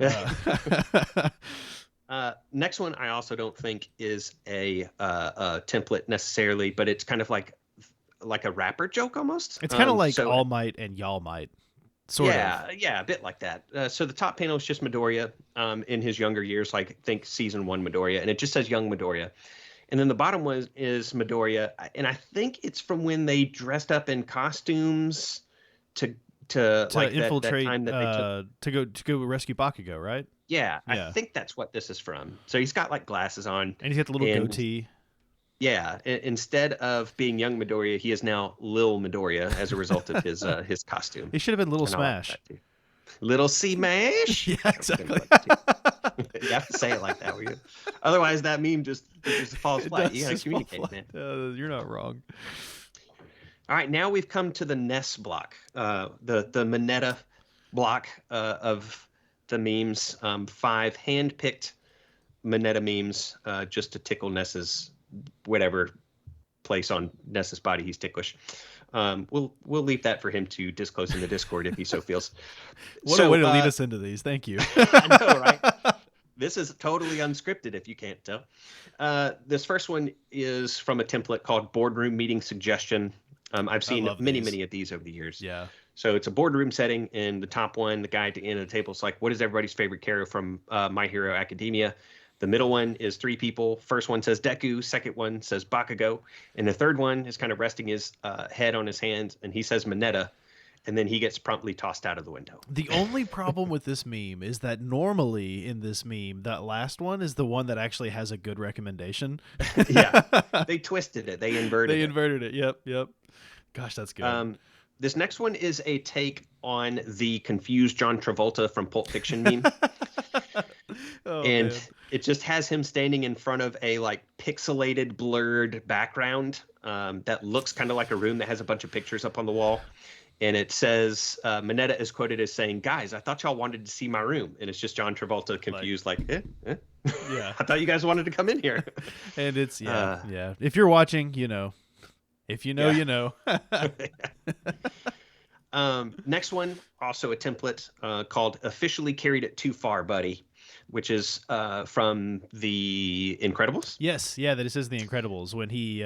Next one, I also don't think is a template necessarily, but it's kind of like a rapper joke almost. It's kind of like All Might and Y'all Might. Sort of. Yeah, a bit like that. So the top panel is just Midoriya in his younger years, like think season 1 Midoriya, and it just says young Midoriya. And then the bottom one is Midoriya, and I think it's from when they dressed up in costumes to like infiltrate that time that they took to go rescue Bakugo, right? Yeah, I think that's what this is from. So he's got like glasses on, and he's got the little goatee. Yeah, instead of being young Midoriya, he is now Lil Midoriya as a result of his costume. He should have been Little Smash. Like Little C-mash? Yeah, exactly. You have to say it like that, otherwise that meme just falls flat. You gotta communicate, man. You're not wrong. All right, now we've come to the Ness block, the Mineta block of the memes. 5 hand-picked Mineta memes just to tickle Ness's whatever place on Ness's body he's ticklish. We'll leave that for him to disclose in the Discord if he so feels. What a way to lead us into these. Thank you. I know, right? This is totally unscripted if you can't tell. This first one is from a template called Boardroom Meeting Suggestion. I've seen many of these over the years. Yeah. So it's a boardroom setting, and the top one, the guy at the end of the table, is like, what is everybody's favorite character from My Hero Academia? The middle one is 3 people. First one says Deku. Second one says Bakugo. And the third one is kind of resting his head on his hands, and he says Mineta. and then he gets promptly tossed out of the window. The only problem with this meme is that normally in this meme, that last one is the one that actually has a good recommendation. Yeah, they twisted it. They inverted it. Yep. Gosh, that's good. This next one is a take on the confused John Travolta from Pulp Fiction meme. Man. It just has him standing in front of a like pixelated, blurred background that looks kind of like a room that has a bunch of pictures up on the wall. And it says, Mineta is quoted as saying, "Guys, I thought y'all wanted to see my room." And it's just John Travolta confused, like eh? Yeah. I thought you guys wanted to come in here. And it's, yeah. If you're watching, you know. If you know, you know. Next one, also a template called "Officially Carried It Too Far, Buddy," which is from The Incredibles. Yes, yeah, that it says The Incredibles when he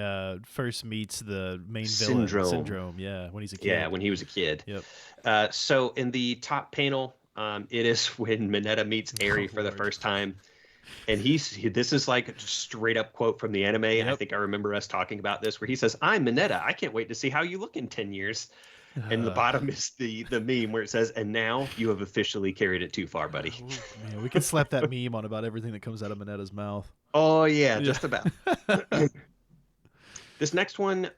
first meets the main villain, Syndrome. Yeah, when he's a kid. Yeah, when he was a kid. Yep. So in the top panel, it is when Mineta meets Eri for the first time. And this is like a straight up quote from the anime. Yep. I think I remember us talking about this, where he says, "I'm Mineta. I can't wait to see how you look in 10 years. And the bottom is the meme where it says, "And now you have officially carried it too far, buddy." Ooh, man, we could slap that meme on about everything that comes out of Mineta's mouth. Oh, yeah, just about. This next one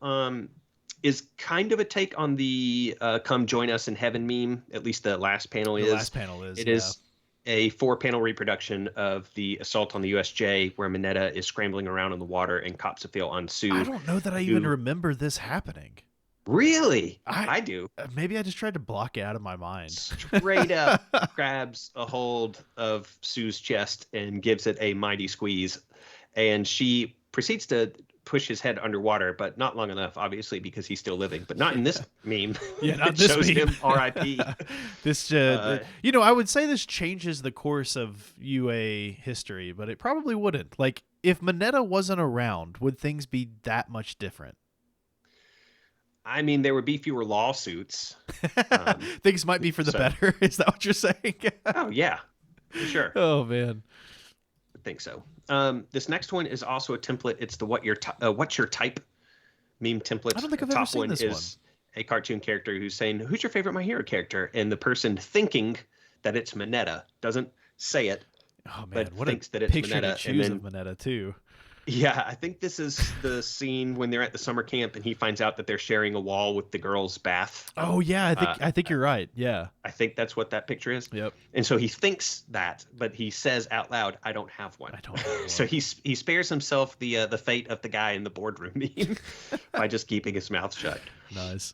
is kind of a take on the "Come Join Us in Heaven" meme. At least the last panel is. The last panel is. It is a 4-panel reproduction of the assault on the USJ, where Mineta is scrambling around in the water and cops feel on Sue. I don't know that I even remember this happening. Really? I do. Maybe I just tried to block it out of my mind. Straight up grabs a hold of Sue's chest and gives it a mighty squeeze. And she proceeds to push his head underwater, but not long enough, obviously, because he's still living. But not in this meme. Yeah, not it this shows meme. him R.I.P. This, I would say this changes the course of UA history, but it probably wouldn't. Like, if Mineta wasn't around, would things be that much different? I mean, there would be fewer lawsuits. Things might be for the better. Is that what you're saying? Oh, yeah, for sure. Oh, man. I think so. This next one is also a template. It's the what's your type meme template. I don't think I've ever seen this one. Is a cartoon character who's saying, "Who's your favorite My Hero character?" And the person thinking that it's Mineta doesn't say it. Oh, man. But what thinks a that it's picture Mineta. to choose of Mineta, too. Yeah, I think this is the scene when they're at the summer camp and he finds out that they're sharing a wall with the girls' bath. Oh yeah, I think you're right. Yeah, I think that's what that picture is. Yep. And so he thinks that, but he says out loud, "I don't have one." I don't have one. So he spares himself the fate of the guy in the boardroom meme by just keeping his mouth shut. Nice.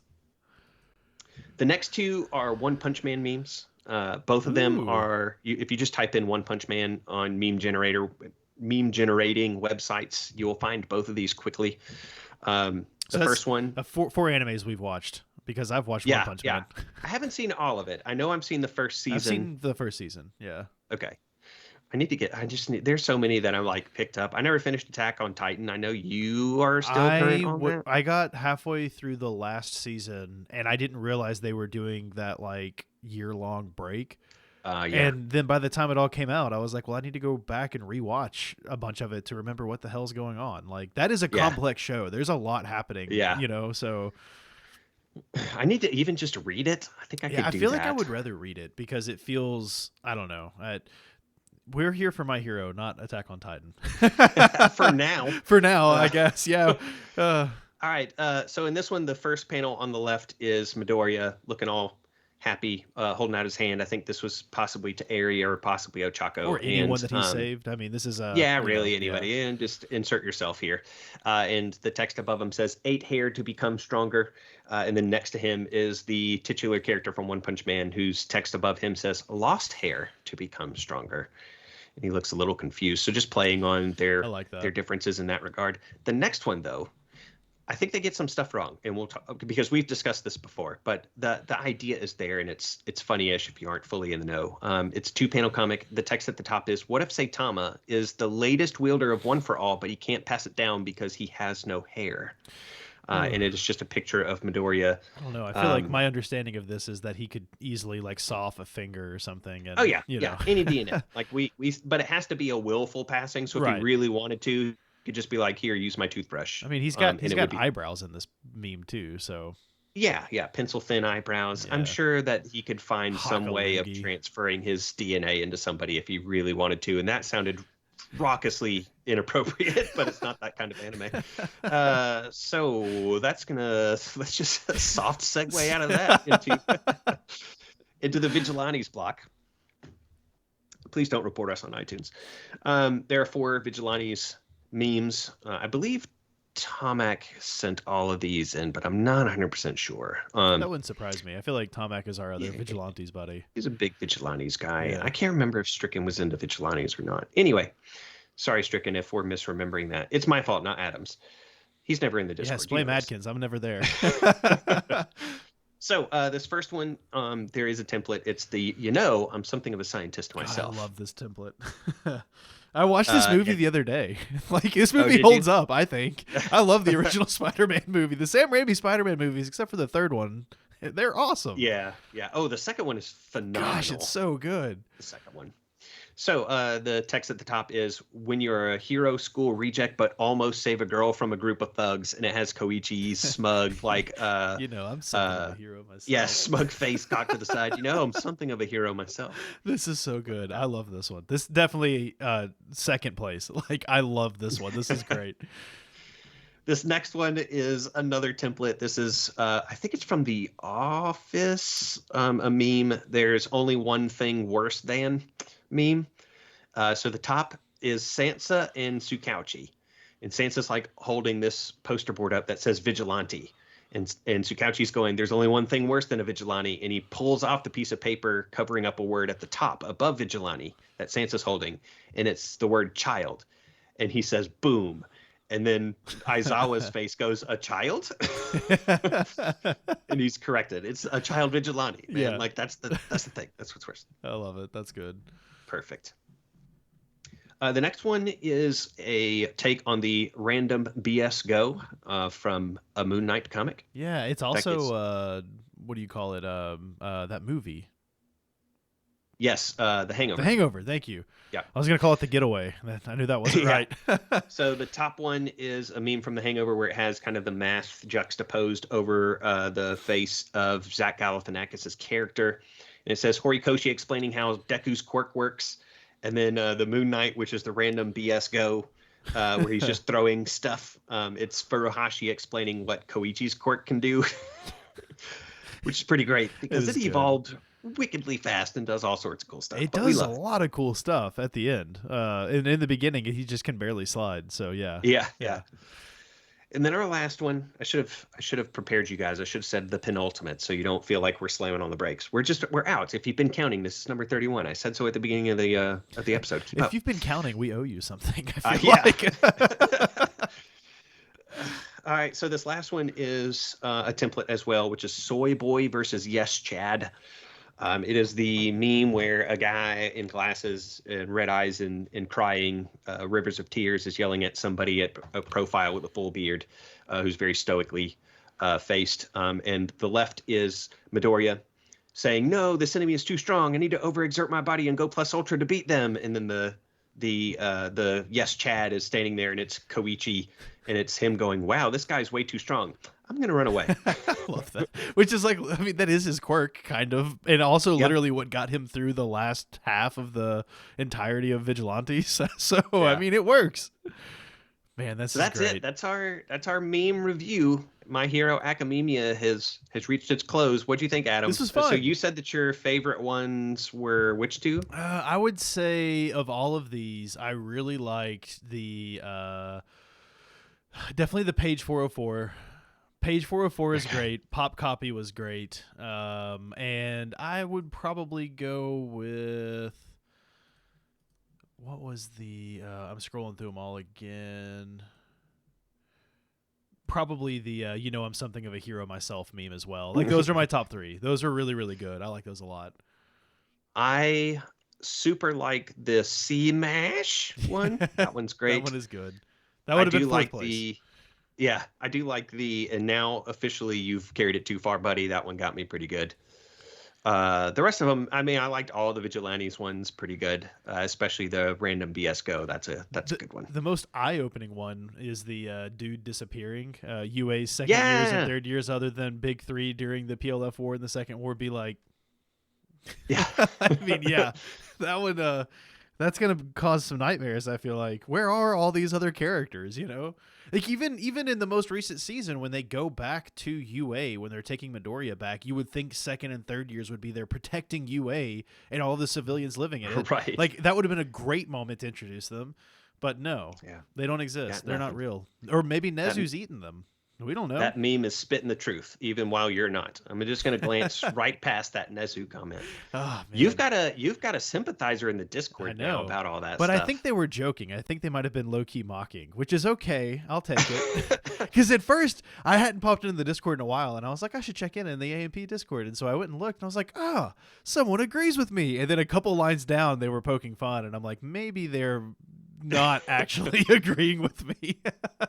The next two are One Punch Man memes. Both of them are. If you just type in One Punch Man on meme generating websites, you will find both of these quickly. The first one, 4 animes we've watched, because I've watched One Punch Man. I haven't seen all of it. I know I've seen the first season. I've seen the first season. Yeah. Okay. There's so many that I'm like picked up. I never finished Attack on Titan. I know you are still current on that. I got halfway through the last season and I didn't realize they were doing that like year-long break. And then by the time it all came out, I was like, well, I need to go back and rewatch a bunch of it to remember what the hell's going on. Like, that is a complex show. There's a lot happening. Yeah. So I need to even just read it. I think I could do that. I feel like I would rather read it because it feels, I don't know. We're here for My Hero, not Attack on Titan. For now. For now, I guess. Yeah. All right. So in this one, the first panel on the left is Midoriya looking all happy, holding out his hand. I think this was possibly to Eri or possibly Ochako. Or anyone that he saved. I mean, this is anybody. Yeah. And just insert yourself here. And the text above him says, 8 hair to become stronger. And then next to him is the titular character from One Punch Man, whose text above him says, lost hair to become stronger. And he looks a little confused. So just playing on their differences in that regard. The next one, though, I think they get some stuff wrong, and we'll talk because we've discussed this before. But the idea is there, and it's funny-ish if you aren't fully in the know. It's a 2-panel comic. The text at the top is, "What if Saitama is the latest wielder of One for All, but he can't pass it down because he has no hair?" And it is just a picture of Midoriya. I don't know. I feel like my understanding of this is that he could easily like saw off a finger or something. And, any DNA. Like but it has to be a willful passing. So if he really wanted to, he could just be like, "Here, use my toothbrush." I mean, he's got eyebrows in this meme too. So Yeah, pencil thin eyebrows. Yeah. I'm sure that he could find some way of Hockaloogie. transferring his DNA into somebody if he really wanted to, and that sounded raucously inappropriate, but it's not that kind of anime. So let's just soft segue out of that into the Vigilantes block. Please don't report us on iTunes. There are 4 Vigilantes memes. I believe Tomac sent all of these in, but I'm not 100% sure. That wouldn't surprise me. I feel like Tomac is our other Vigilantes buddy. He's a big Vigilantes guy. Yeah. I can't remember if Stricken was into Vigilantes or not. Anyway, sorry, Stricken, if we're misremembering that. It's my fault, not Adam's. He's never in the Discord. Yes, blame Adkins. I'm never there. So this first one, there is a template. It's the, I'm something of a scientist myself. I love this template. I watched this movie the other day. Like, this movie did holds you? up, I think. I love the original Spider-Man movie. The Sam Raimi Spider-Man movies, except for the third one, they're awesome. Yeah. Oh, the second one is phenomenal. Gosh, it's so good. The second one. So the text at the top is, when you're a hero school reject but almost save a girl from a group of thugs, and it has Koichi's smug, like... I'm something of a hero myself. Yeah, smug face cocked to the side. I'm something of a hero myself. This is so good. I love this one. This definitely second place. Like, I love this one. This is great. This next one is another template. This is, I think it's from The Office, a meme. There's only one thing worse than meme. So the top is Sansa and Tsukauchi. And Sansa's like holding this poster board up that says Vigilante. And Tsukauchi's going, there's only one thing worse than a vigilante. And he pulls off the piece of paper covering up a word at the top above vigilante that Sansa's holding. And it's the word child. And he says, boom. And then Aizawa's face goes, a child? And he's corrected. It's a child vigilante, man. Yeah. Like, that's the thing. That's what's worse. I love it. That's good. Perfect. The next one is a take on the random BS Go from a Moon Knight comic. Yeah, it's also, what do you call it? That movie. Yes, The Hangover. The Hangover, thank you. Yeah. I was going to call it The Getaway. I knew that wasn't right. So the top one is a meme from The Hangover where it has kind of the math juxtaposed over the face of Zach Galifianakis' character. And it says Horikoshi explaining how Deku's quirk works. And then the Moon Knight, which is the random BS Go, where he's just throwing stuff. It's Furuhashi explaining what Koichi's quirk can do, which is pretty great because it evolved wickedly fast and does all sorts of cool stuff. It does a lot of cool stuff at the end. And in the beginning, he just can barely slide. So yeah. Yeah. And then our last one, I should have prepared you guys. I should have said the penultimate, so you don't feel like we're slamming on the brakes. We're out. If you've been counting, this is number 31. I said so at the beginning of the episode. Keep up. If you've been counting, we owe you something. I feel like. All right, so this last one is a template as well, which is Soy Boy versus Yes Chad. It is the meme where a guy in glasses and red eyes and crying rivers of tears is yelling at somebody at a profile with a full beard who's very stoically faced. And the left is Midoriya saying, no, this enemy is too strong. I need to overexert my body and go plus ultra to beat them. And then the Yes Chad is standing there, and it's Koichi, and it's him going, wow, this guy's way too strong. I'm going to run away. I love that. Which is like, I mean, that is his quirk, kind of. And also literally what got him through the last half of the entirety of Vigilantes. So, yeah. I mean, it works. Man, that's great. It. That's our meme review. My Hero Academia has reached its close. What do you think, Adam? This was fun. So you said that your favorite ones were which two? I would say of all of these, I really liked the definitely the page 404. Page 404 is great. Pop Copy was great. And I would probably go with, what was the, I'm scrolling through them all again. Probably the, I'm something of a hero myself meme as well. Like, those are my top 3. Those are really, really good. I like those a lot. I super like the C-Mash one. That one's great. That one is good. That would have been fourth place. Yeah, I do like and now officially you've carried it too far, buddy. That one got me pretty good. The rest of them, I mean, I liked all the Vigilantes ones pretty good, especially the random BS Go. That's a good one. The most eye-opening one is the dude disappearing. UA's second years and Yeah. third years, other than Big Three during the PLF War and the Second War, be like, Yeah. I mean, yeah, that would that's gonna cause some nightmares. I feel like, where are all these other characters? You know, like even in the most recent season, when they go back to UA, when they're taking Midoriya back, you would think second and third years would be there protecting UA and all the civilians living in it. Right. Like that would have been a great moment to introduce them, but no, Yeah. they don't exist. Yeah, They're not nothing. real, or maybe Nezu's eaten them. We don't know. That meme is spitting the truth, even while you're not. I'm just going to glance right past that Nezu comment. Oh, man. You've got a sympathizer in the Discord now about all that but stuff. I think they were joking. I think they might have been low-key mocking, which is okay. I'll take it. Because at first, I hadn't popped into the Discord in a while, and I was like, I should check in the AMP Discord. And so I went and looked, and I was like, someone agrees with me. And then a couple lines down, they were poking fun, and I'm like, maybe they're not actually agreeing with me.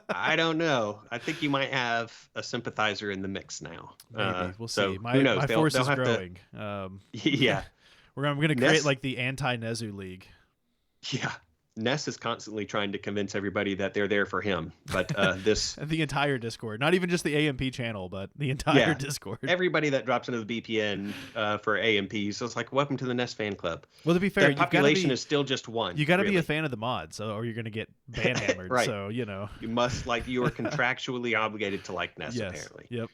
I don't know. I think you might have a sympathizer in the mix now. Maybe. We'll so see. who knows? My force is have growing. Yeah. I'm going to create like the anti-Nezu League. Yeah. Ness is constantly trying to convince everybody that they're there for him. But this... the entire Discord. Not even just the AMP channel, but the entire Discord. Everybody that drops into the BPN for AMP. So it's like, welcome to the Ness fan club. Well, to be fair, the population is still just one. You got to be a fan of the mods, or you're going to get ban hammered. Right. So, you know. You must you are contractually obligated to like Ness, apparently. Yep.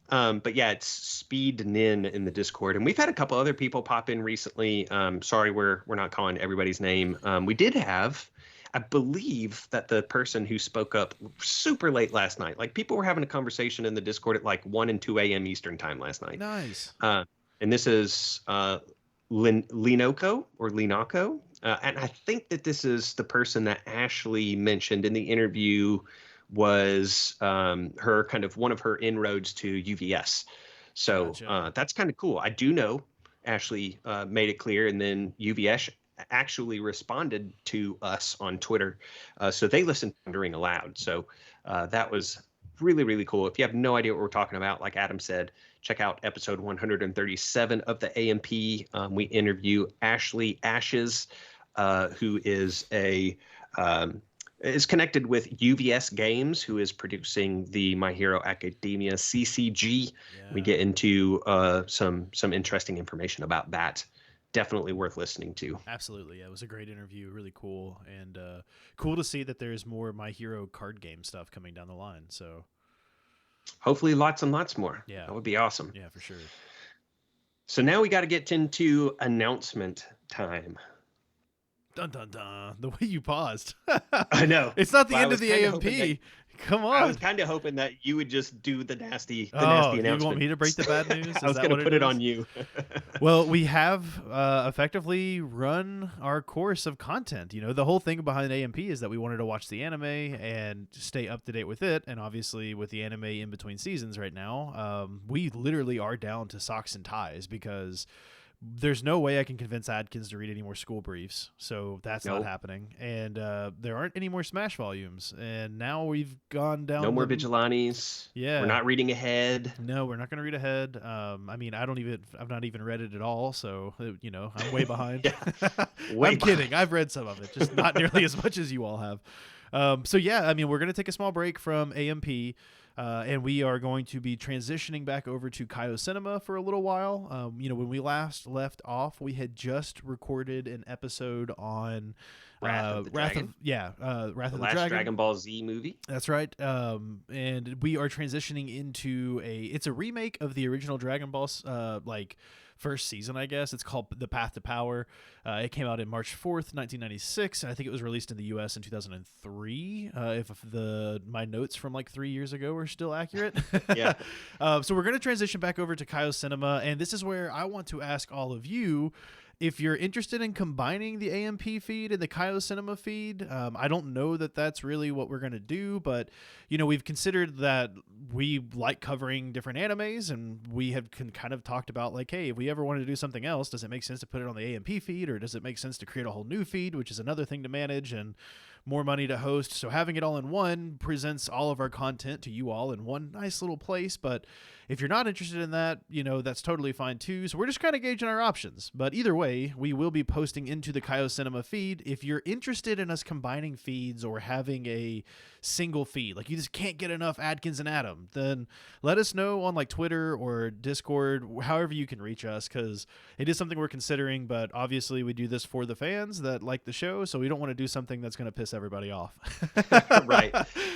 But yeah, it's Speed Nin in the Discord, and we've had a couple other people pop in recently. Sorry, we're not calling everybody's name. We did have, I believe, that the person who spoke up super late last night. Like people were having a conversation in the Discord at like 1 and 2 a.m. Eastern time last night. Nice. And this is Linoko or Linako, and I think that this is the person that Ashley mentioned in the interview. Was her kind of one of her inroads to UVS. So Gotcha. that's kind of cool. I do know Ashley made it clear, and then UVS actually responded to us on Twitter. So they listened to Wondering Aloud. So that was really, really cool. If you have no idea what we're talking about, like Adam said, check out episode 137 of the AMP. We interview Ashley Ashes, who is is connected with UVS Games, who is producing the My Hero Academia CCG. Yeah. We get into some interesting information about that. Definitely worth listening to. Absolutely. Yeah, it was a great interview. Really cool. And cool to see that there's more My Hero card game stuff coming down the line. So hopefully lots and lots more. Yeah. That would be awesome. Yeah, for sure. So now we got to get into announcement time. Dun dun dun! The way you paused. I know. It's not the end of the AMP. Come on. I was kind of hoping that you would just do the nasty announcement. You want me to break the bad news? I was going to put it on you. Well, we have effectively run our course of content. You know, the whole thing behind AMP is that we wanted to watch the anime and stay up to date with it. And obviously, with the anime in between seasons right now, we literally are down to socks and ties because there's no way I can convince Adkins to read any more school briefs, so that's not happening. And there aren't any more Smash volumes, and now we've gone down. No more Vigilantes. Yeah, we're not reading ahead. No, we're not going to read ahead. I mean, I've not even read it at all, so you know, I'm way behind. I'm kidding. I've read some of it, just not nearly as much as you all have. So yeah, I mean, we're going to take a small break from AMP. And we are going to be transitioning back over to Kaio-Cinema for a little while. You know, when we last left off, we had just recorded an episode on Wrath of the Dragon. Wrath of the last Dragon. Dragon Ball Z movie. That's right. And we are transitioning into it's a remake of the original Dragon Ball first season, I guess. It's called The Path to Power. It came out in March 4th, 1996, and I think it was released in the U.S. in 2003, if my notes from like 3 years ago are still accurate. Yeah. So we're going to transition back over to Kaio-Cinema, and this is where I want to ask all of you, if you're interested in combining the AMP feed and the Kaio-Cinema feed. I don't know that that's really what we're going to do, but, you know, we've considered that we like covering different animes, and we have kind of talked about, like, hey, if we ever wanted to do something else, does it make sense to put it on the AMP feed, or does it make sense to create a whole new feed, which is another thing to manage and more money to host? So having it all in one presents all of our content to you all in one nice little place. But If you're not interested in that, that's totally fine too. So we're just kind of gauging our options. But either way, we will be posting into the Kaio-Cinema feed. If you're interested in us combining feeds or having a single feed, like you just can't get enough Adkins and Adam, then let us know on like Twitter or Discord, however you can reach us, because it is something we're considering. But obviously we do this for the fans that like the show, so we don't want to do something that's going to piss everybody off. Right.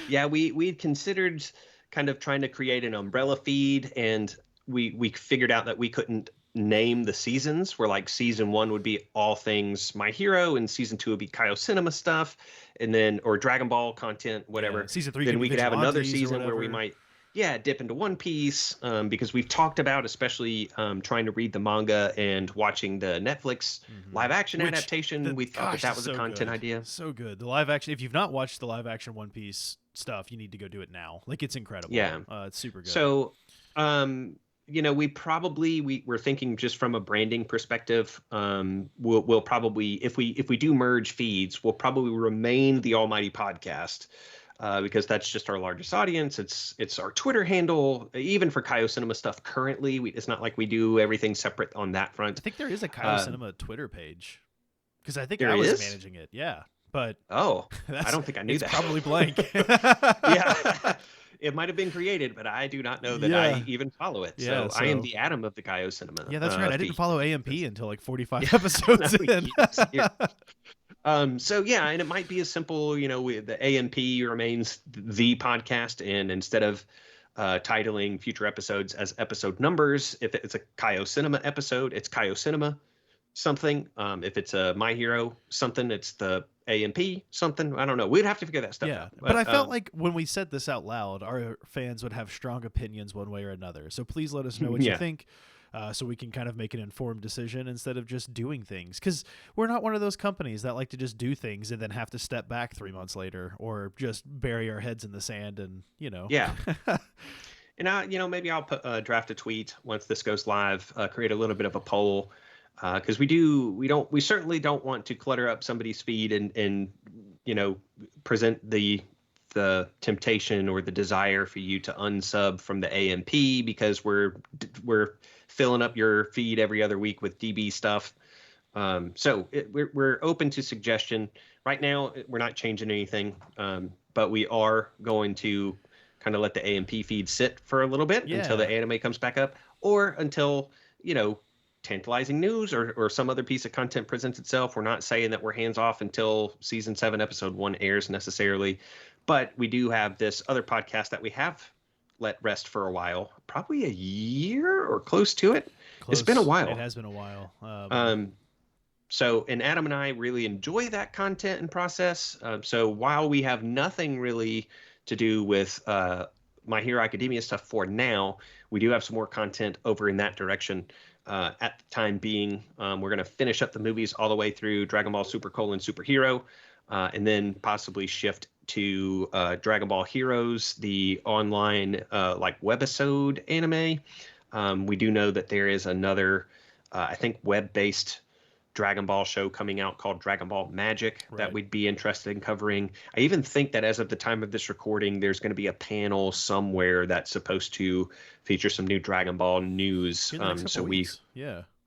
Yeah, we'd considered kind of trying to create an umbrella feed, and we figured out that we couldn't name the seasons, where like season 1 would be all things My Hero and season 2 would be Kaio-Cinema stuff, and then or Dragon Ball content, whatever. Season 3 then we could have another season where we whatever. might dip into One Piece, because we've talked about especially trying to read the manga and watching the Netflix live action adaptation. We thought that was a content idea. So good. The live action, if you've not watched the live action One Piece stuff, you need to go do it now. Like, it's incredible. Yeah. It's super good. So we're thinking just from a branding perspective, we'll probably, if we do merge feeds, we'll probably remain the Almighty Podcast, because that's just our largest audience. It's our Twitter handle, even for Kaio-Cinema stuff. Currently, it's not like we do everything separate on that front. I think there is a Kaio-Cinema Twitter page, because I think I was managing it. Yeah, but I don't think I knew it's that. Probably blank. Yeah. It might have been created, but I do not know that I even follow it. Yeah, so I am the Adam of the Kaio-Cinema. Yeah, that's right. I didn't follow AMP until like 45 episodes in. So yeah, and it might be as simple, the AMP remains the podcast, and instead of titling future episodes as episode numbers, if it's a Kaio-Cinema episode, it's Kaio-Cinema something. If it's a My Hero something, it's the AMP something. I don't know. We'd have to figure that stuff out. But I felt like when we said this out loud, our fans would have strong opinions one way or another. So please let us know what you think, so we can kind of make an informed decision instead of just doing things. Because we're not one of those companies that like to just do things and then have to step back 3 months later, or just bury our heads in the sand and, Yeah. And maybe I'll draft a tweet once this goes live, create a little bit of a poll. Because we certainly don't want to clutter up somebody's feed and present the temptation or the desire for you to unsub from the AMP, because we're filling up your feed every other week with DB stuff. So we're open to suggestion. Right now, we're not changing anything, but we are going to kind of let the AMP feed sit for a little bit until the anime comes back up, or until tantalizing news or some other piece of content presents itself. We're not saying that we're hands off until season 7 episode 1 airs necessarily, but we do have this other podcast that we have let rest for a while, probably a year or close to it. It's been a while. It has been a while. So, and Adam and I really enjoy that content and process. So while we have nothing really to do with My Hero Academia stuff for now, we do have some more content over in that direction. At the time being, we're going to finish up the movies all the way through Dragon Ball Super: Superhero, and then possibly shift to Dragon Ball Heroes, the online webisode anime. We do know that there is another, I think, web-based Dragon Ball show coming out called Dragon Ball Magic that we'd be interested in covering. I even think that as of the time of this recording, there's going to be a panel somewhere that's supposed to feature some new Dragon Ball news. So weeks.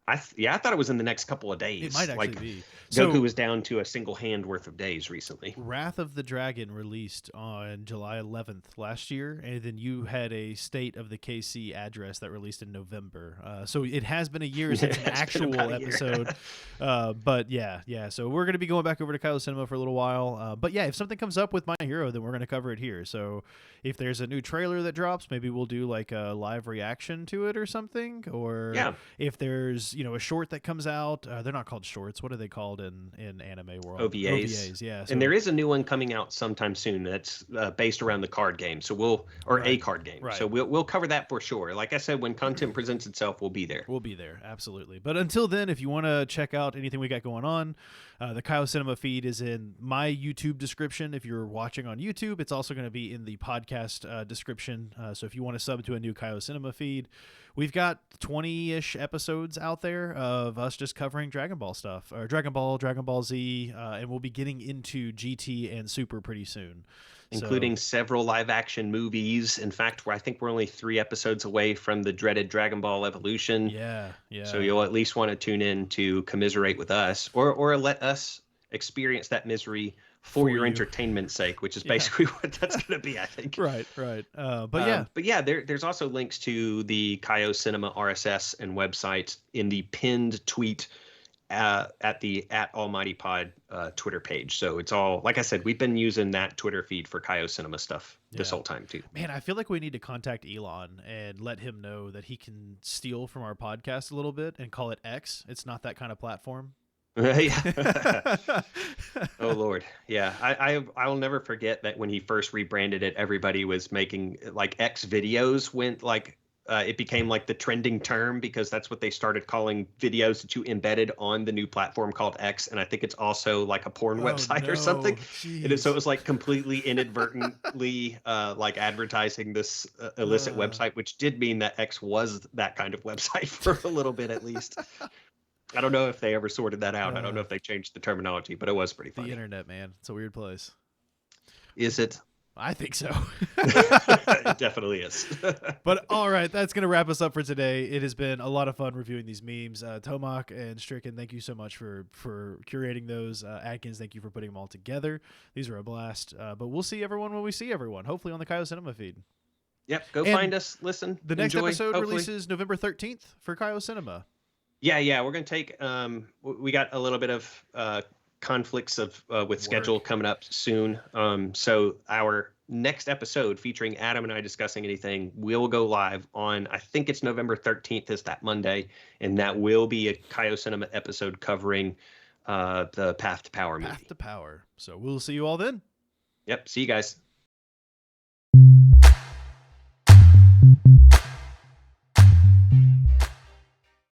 I thought it was in the next couple of days. It might actually be. Goku was down to a single hand worth of days recently. Wrath of the Dragon released on July 11th last year, and then you had a State of the KC address that released in November. So it has been a year since an actual episode. But yeah. So we're going to be going back over to Kaio-Cinema for a little while. But yeah, if something comes up with My Hero, then we're going to cover it here. So if there's a new trailer that drops, maybe we'll do like a live reaction to it or something. Or if there's a short that comes out, they're not called shorts. What are they called in anime world? OVAs. Yeah. So, and there is a new one coming out sometime soon that's based around the card game. So a card game. Right. So we'll cover that for sure. Like I said, when content presents itself, we'll be there. We'll be there, absolutely. But until then, if you want to check out anything we got going on, the Kaio-Cinema feed is in my YouTube description. If you're watching on YouTube, it's also going to be in the podcast description. So if you want to sub to a new Kaio-Cinema feed, we've got 20-ish episodes out there of us just covering Dragon Ball stuff, or Dragon Ball Z, and we'll be getting into GT and Super pretty soon. Including several live-action movies. In fact, I think we're only 3 episodes away from the dreaded Dragon Ball Evolution. Yeah. So you'll at least want to tune in to commiserate with us, or let us experience that misery for your entertainment's sake, which is basically what that's going to be, I think. Right. But yeah, there's also links to the Kaio-Cinema RSS and website in the pinned tweet at the @AlmightyPod Twitter page. So it's all, like I said, we've been using that Twitter feed for Kaio-Cinema stuff this whole time too. Man, I feel like we need to contact Elon and let him know that he can steal from our podcast a little bit and call it X. It's not that kind of platform. Oh Lord, yeah. I will never forget that when he first rebranded it, everybody was making like X videos went like it became like the trending term because that's what they started calling videos that you embedded on the new platform called X, and I think it's also like a porn website or something. So it was like completely inadvertently like advertising this illicit website, which did mean that X was that kind of website for a little bit at least. I don't know if they ever sorted that out. I don't know if they changed the terminology, but it was pretty funny. The internet, man. It's a weird place. Is it? I think so. It definitely is. But all right, that's going to wrap us up for today. It has been a lot of fun reviewing these memes. Tomak and Stricken, thank you so much for curating those. Adkins, thank you for putting them all together. These are a blast. But we'll see everyone when we see everyone, hopefully on the Kaio-Cinema feed. Yep, go find us, listen, The next enjoy, episode hopefully. releases November 13th for Kaio-Cinema. Yeah, we're going to take we got a little bit of conflicts of with schedule coming up soon. So our next episode featuring Adam and I discussing anything will go live on, I think it's November 13th is that Monday, and that will be a Kaio-Cinema episode covering the Path to Power movie. Path to Power. So we'll see you all then. Yep, see you guys.